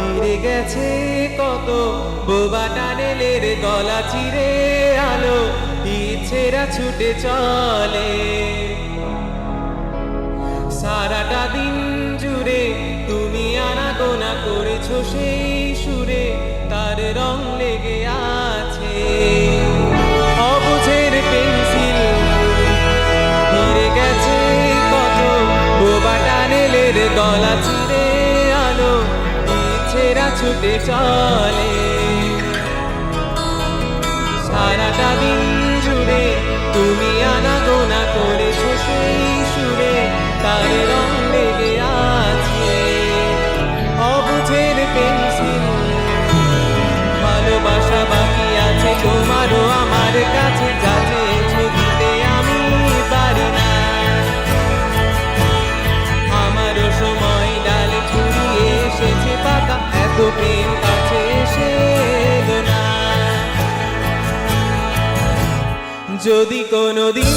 ফিরে গেছে কত বোবা টানেলের গলা চিরে আলো ইচ্ছেরা ছুটে চলে সারাটা দিন জুড়ে তুমি আনাগোনা করেছো সেই সুরে তার রং লেগে আছে অবুঝের পেন্সিল ফিরে গেছে কত বোবা টানেলের গলা চিরে আলো ইচ্ছেরা ছুটে চলে সারাটা দিন জুড়ে তুমি আনাগোনা করেছো সেই সুরে তার রং লেগে আছে অবুঝের পেন্সিল ভালোবাসা বাকি আছে তোমারও আমার কাছে যা চেয়েছো দিতে আমি পারি না আমারও সময় ডালে ছুরিয়ে এসেছে পাতা এত প্রেম কাছে এসে এলো না যদি কোনোদিন